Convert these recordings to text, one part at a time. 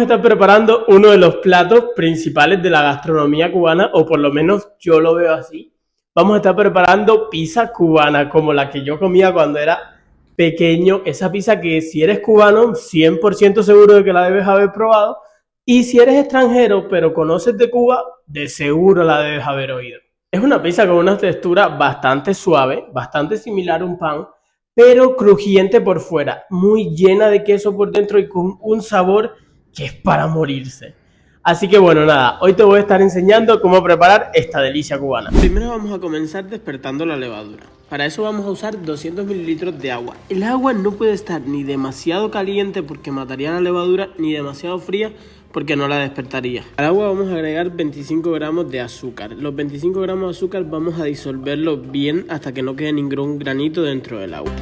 Está preparando uno de los platos principales de la gastronomía cubana, o por lo menos yo lo veo así. Vamos a estar preparando pizza cubana, como la que yo comía cuando era pequeño. Esa pizza que si eres cubano, 100% seguro de que la debes haber probado. Y si eres extranjero, pero conoces de Cuba, de seguro la debes haber oído. Es una pizza con una textura bastante suave, bastante similar a un pan, pero crujiente por fuera, muy llena de queso por dentro y con un sabor que es para morirse. Así que bueno, nada, hoy te voy a estar enseñando cómo preparar esta delicia cubana. Primero vamos a comenzar despertando la levadura. Para eso vamos a usar 200 mililitros de agua. El agua no puede estar ni demasiado caliente porque mataría la levadura, ni demasiado fría porque no la despertaría. Al agua vamos a agregar 25 gramos de azúcar. Los 25 gramos de azúcar vamos a disolverlo bien hasta que no quede ningún granito dentro del agua.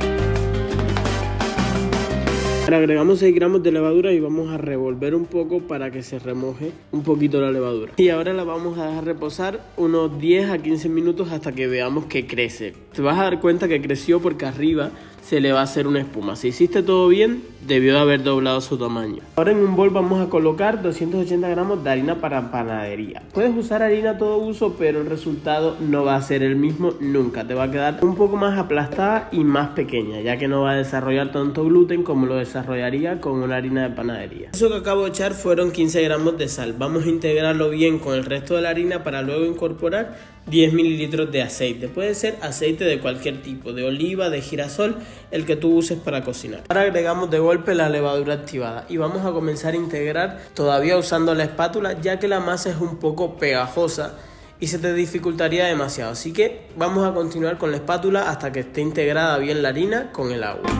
Ahora agregamos 6 gramos de levadura y vamos a revolver un poco para que se remoje un poquito la levadura. Y ahora la vamos a dejar reposar unos 10 a 15 minutos hasta que veamos que crece. Te vas a dar cuenta que creció porque arriba se le va a hacer una espuma. Si hiciste todo bien, debió de haber doblado su tamaño. Ahora en un bol vamos a colocar 280 gramos de harina para panadería. Puedes usar harina a todo uso, pero el resultado no va a ser el mismo nunca. Te va a quedar un poco más aplastada y más pequeña, ya que no va a desarrollar tanto gluten como lo desarrollaría con una harina de panadería. Eso que acabo de echar fueron 15 gramos de sal. Vamos a integrarlo bien con el resto de la harina para luego incorporar 10 mililitros de aceite. Puede ser aceite de cualquier tipo, de oliva, de girasol, el que tú uses para cocinar. Ahora agregamos de golpe la levadura activada y vamos a comenzar a integrar todavía usando la espátula, ya que la masa es un poco pegajosa y se te dificultaría demasiado. Así que vamos a continuar con la espátula hasta que esté integrada bien la harina con el agua.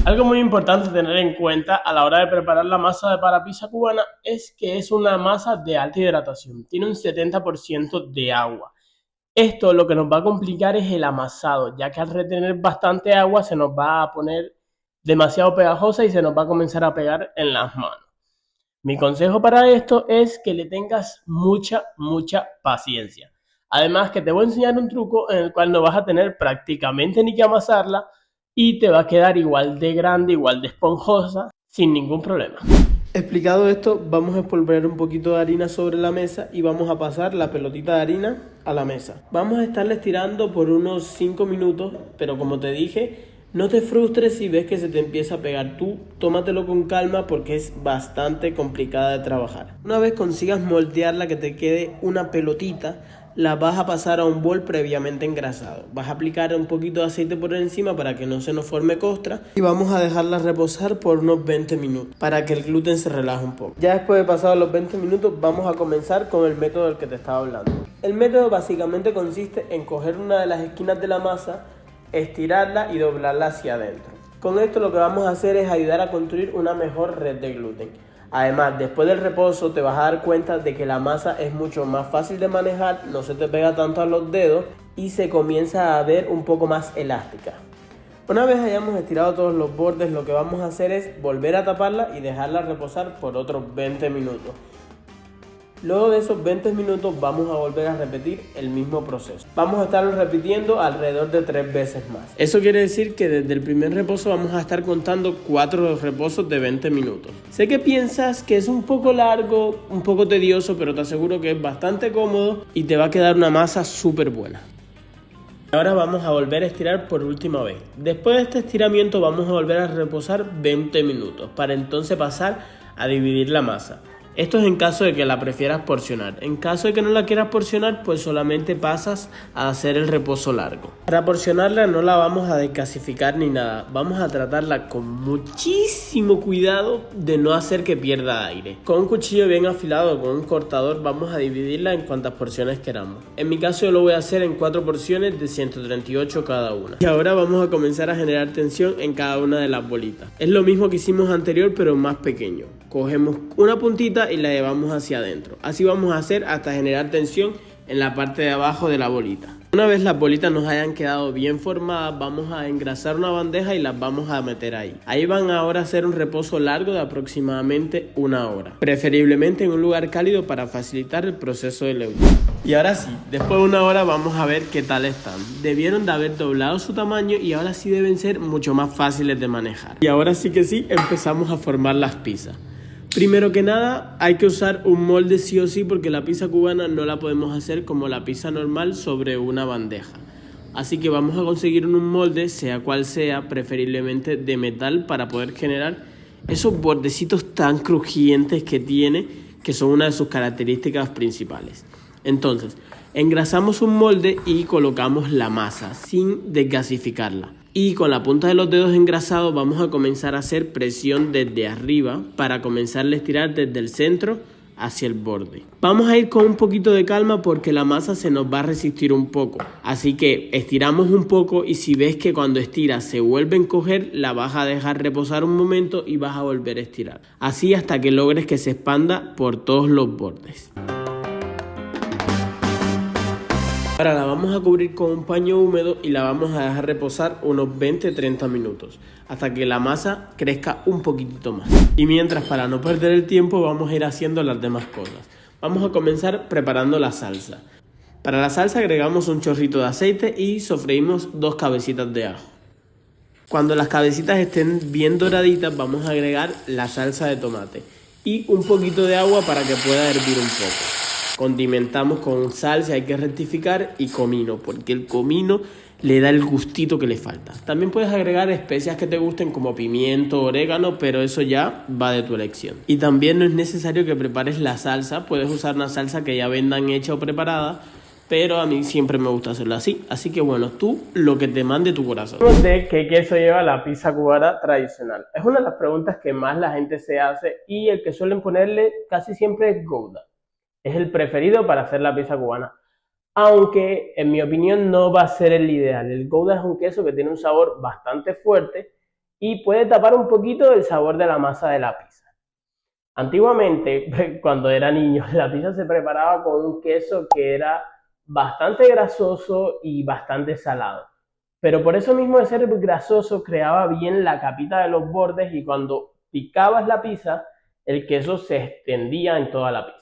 Algo muy importante tener en cuenta a la hora de preparar la masa para pizza cubana es que es una masa de alta hidratación, tiene un 70% de agua. Esto lo que nos va a complicar es el amasado, ya que al retener bastante agua se nos va a poner demasiado pegajosa y se nos va a comenzar a pegar en las manos. Mi consejo para esto es que le tengas mucha paciencia. Además que te voy a enseñar un truco en el cual no vas a tener prácticamente ni que amasarla y te va a quedar igual de grande, igual de esponjosa, sin ningún problema. Explicado esto, vamos a espolvorear un poquito de harina sobre la mesa y vamos a pasar la pelotita de harina a la mesa. Vamos a estarle estirando por unos 5 minutos, pero como te dije, no te frustres si ves que se te empieza a pegar. Tú tómatelo con calma porque es bastante complicada de trabajar. Una vez consigas moldearla que te quede una pelotita, la vas a pasar a un bol previamente engrasado. Vas a aplicar un poquito de aceite por encima para que no se nos forme costra y vamos a dejarla reposar por unos 20 minutos para que el gluten se relaje un poco. Ya después de pasados los 20 minutos vamos a comenzar con el método del que te estaba hablando. El método básicamente consiste en coger una de las esquinas de la masa, estirarla y doblarla hacia adentro. Con esto lo que vamos a hacer es ayudar a construir una mejor red de gluten. Además, después del reposo te vas a dar cuenta de que la masa es mucho más fácil de manejar, no se te pega tanto a los dedos y se comienza a ver un poco más elástica. Una vez hayamos estirado todos los bordes, lo que vamos a hacer es volver a taparla y dejarla reposar por otros 20 minutos. Luego de esos 20 minutos vamos a volver a repetir el mismo proceso. Vamos a estarlo repitiendo alrededor de 3 veces más. Eso quiere decir que desde el primer reposo vamos a estar contando 4 reposos de 20 minutos. Sé que piensas que es un poco largo, un poco tedioso, pero te aseguro que es bastante cómodo y te va a quedar una masa súper buena. Ahora vamos a volver a estirar por última vez. Después de este estiramiento vamos a volver a reposar 20 minutos para entonces pasar a dividir la masa. Esto es en caso de que la prefieras porcionar. En caso de que no la quieras porcionar, pues solamente pasas a hacer el reposo largo. Para porcionarla no la vamos a descasificar ni nada. Vamos a tratarla con muchísimo cuidado de no hacer que pierda aire. Con un cuchillo bien afilado o con un cortador vamos a dividirla en cuantas porciones queramos. En mi caso yo lo voy a hacer en 4 porciones de 138 cada una. Y ahora vamos a comenzar a generar tensión en cada una de las bolitas. Es lo mismo que hicimos anterior, pero más pequeño. Cogemos una puntita y la llevamos hacia adentro. Así vamos a hacer hasta generar tensión en la parte de abajo de la bolita. Una vez las bolitas nos hayan quedado bien formadas, vamos a engrasar una bandeja y las vamos a meter ahí. Ahí van ahora a hacer un reposo largo de aproximadamente 1 hora, preferiblemente en un lugar cálido para facilitar el proceso de leudo. Y ahora sí, después de 1 hora vamos a ver qué tal están. Debieron de haber doblado su tamaño y ahora sí deben ser mucho más fáciles de manejar. Y ahora sí que sí, empezamos a formar las pizzas. Primero que nada, hay que usar un molde sí o sí porque la pizza cubana no la podemos hacer como la pizza normal sobre una bandeja. Así que vamos a conseguir un molde, sea cual sea, preferiblemente de metal, para poder generar esos bordecitos tan crujientes que tiene, que son una de sus características principales. Entonces, engrasamos un molde y colocamos la masa sin desgasificarla. Y con la punta de los dedos engrasados vamos a comenzar a hacer presión desde arriba para comenzar a estirar desde el centro hacia el borde. Vamos a ir con un poquito de calma porque la masa se nos va a resistir un poco. Así que estiramos un poco y si ves que cuando estiras se vuelve a encoger, la vas a dejar reposar un momento y vas a volver a estirar. Así hasta que logres que se expanda por todos los bordes. Ahora la vamos a cubrir con un paño húmedo y la vamos a dejar reposar unos 20-30 minutos hasta que la masa crezca un poquitito más. Y mientras, para no perder el tiempo, vamos a ir haciendo las demás cosas. Vamos a comenzar preparando la salsa. Para la salsa agregamos un chorrito de aceite y sofreímos 2 cabecitas de ajo. Cuando las cabecitas estén bien doraditas vamos a agregar la salsa de tomate y un poquito de agua para que pueda hervir un poco. Condimentamos con sal si hay que rectificar y comino, porque el comino le da el gustito que le falta. También puedes agregar especias que te gusten como pimiento, orégano, pero eso ya va de tu elección. Y también no es necesario que prepares la salsa, puedes usar una salsa que ya vendan hecha o preparada, pero a mí siempre me gusta hacerlo así. Así que bueno, tú lo que te mande tu corazón. ¿De qué queso lleva la pizza cubana tradicional? Es una de las preguntas que más la gente se hace y el que suelen ponerle casi siempre es Gouda. Es el preferido para hacer la pizza cubana, aunque en mi opinión no va a ser el ideal. El Gouda es un queso que tiene un sabor bastante fuerte y puede tapar un poquito el sabor de la masa de la pizza. Antiguamente, cuando era niño, la pizza se preparaba con un queso que era bastante grasoso y bastante salado. Pero por eso mismo de ser grasoso creaba bien la capita de los bordes y cuando picabas la pizza, el queso se extendía en toda la pizza.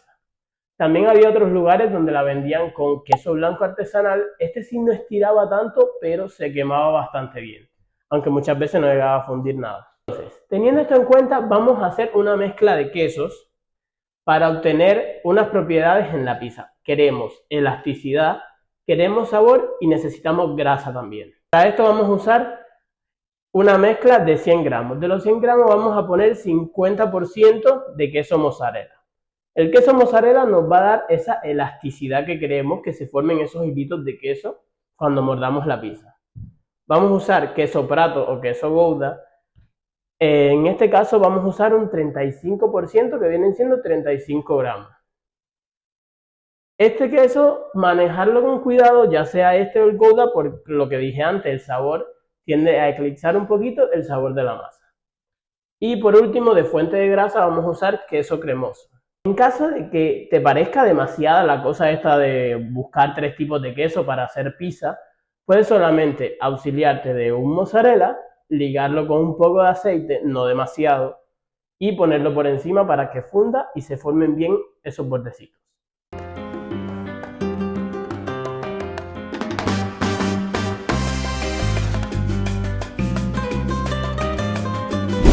También había otros lugares donde la vendían con queso blanco artesanal. Este sí no estiraba tanto, pero se quemaba bastante bien, aunque muchas veces no llegaba a fundir nada. Entonces, teniendo esto en cuenta, vamos a hacer una mezcla de quesos para obtener unas propiedades en la pizza. Queremos elasticidad, queremos sabor y necesitamos grasa también. Para esto vamos a usar una mezcla de 100 gramos. De los 100 gramos vamos a poner 50% de queso mozzarella. El queso mozzarella nos va a dar esa elasticidad que queremos, que se formen esos hilitos de queso cuando mordamos la pizza. Vamos a usar queso prato o queso Gouda. En este caso vamos a usar un 35% que vienen siendo 35 gramos. Este queso, manejarlo con cuidado, ya sea este o el Gouda, por lo que dije antes, el sabor tiende a eclipsar un poquito el sabor de la masa. Y por último, de fuente de grasa vamos a usar queso cremoso. En caso de que te parezca demasiada la cosa esta de buscar 3 tipos de queso para hacer pizza, puedes solamente auxiliarte de un mozzarella, ligarlo con un poco de aceite, no demasiado, y ponerlo por encima para que funda y se formen bien esos bordecitos.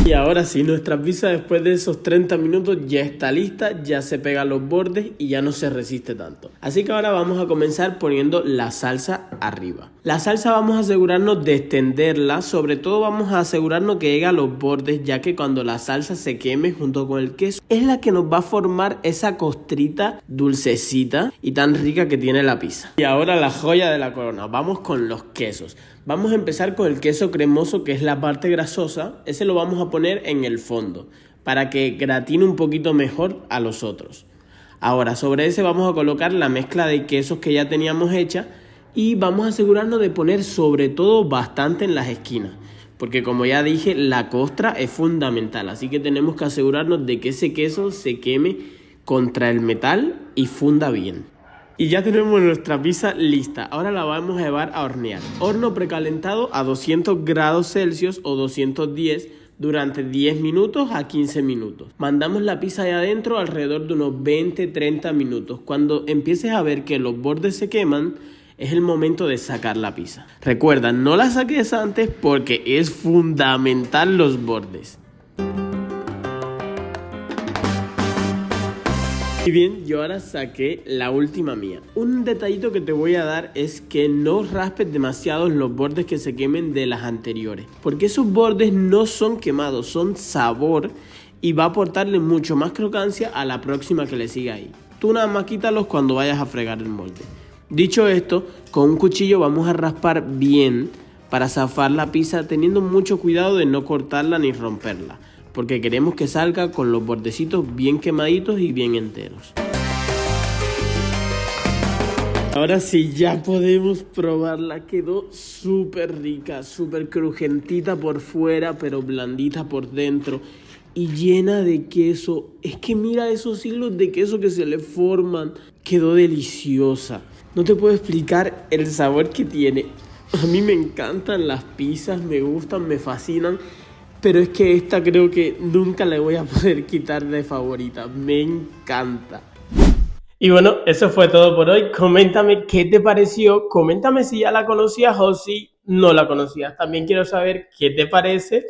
Y ahora sí, nuestra pizza después de esos 30 minutos ya está lista, ya se pega a los bordes y ya no se resiste tanto. Así que ahora vamos a comenzar poniendo la salsa arriba. La salsa vamos a asegurarnos de extenderla, sobre todo vamos a asegurarnos que llegue a los bordes, ya que cuando la salsa se queme junto con el queso, es la que nos va a formar esa costrita dulcecita y tan rica que tiene la pizza. Y ahora la joya de la corona, vamos con los quesos. Vamos a empezar con el queso cremoso, que es la parte grasosa. Ese lo vamos a poner en el fondo para que gratine un poquito mejor a los otros. Ahora sobre ese vamos a colocar la mezcla de quesos que ya teníamos hecha y vamos a asegurarnos de poner sobre todo bastante en las esquinas, porque como ya dije, la costra es fundamental, así que tenemos que asegurarnos de que ese queso se queme contra el metal y funda bien. Y ya tenemos nuestra pizza lista. Ahora la vamos a llevar a hornear. Horno precalentado a 200 grados Celsius o 210 durante 10 minutos a 15 minutos. Mandamos la pizza ahí adentro alrededor de unos 20-30 minutos. Cuando empieces a ver que los bordes se queman, es el momento de sacar la pizza. Recuerda, no la saques antes porque es fundamental los bordes. Y bien, yo ahora saqué la última mía. Un detallito que te voy a dar es que no raspes demasiado los bordes que se quemen de las anteriores, porque esos bordes no son quemados, son sabor y va a aportarle mucho más crocancia a la próxima que le siga ahí. Tú nada más quítalos cuando vayas a fregar el molde. Dicho esto, con un cuchillo vamos a raspar bien para zafar la pizza, teniendo mucho cuidado de no cortarla ni romperla, porque queremos que salga con los bordecitos bien quemaditos y bien enteros. Ahora sí, ya podemos probarla. Quedó súper rica, súper crujentita por fuera, pero blandita por dentro y llena de queso. Es que mira esos hilos de queso que se le forman. Quedó deliciosa. No te puedo explicar el sabor que tiene. A mí me encantan las pizzas, me gustan, me fascinan. Pero es que esta creo que nunca le voy a poder quitar de favorita. Me encanta. Y bueno, eso fue todo por hoy. Coméntame qué te pareció. Coméntame si ya la conocías o si no la conocías. También quiero saber qué te parece.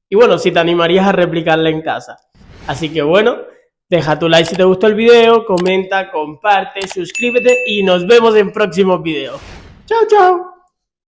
Y bueno, si te animarías a replicarla en casa. Así que bueno, deja tu like si te gustó el video. Comenta, comparte, suscríbete y nos vemos en próximos videos. Chao, chao.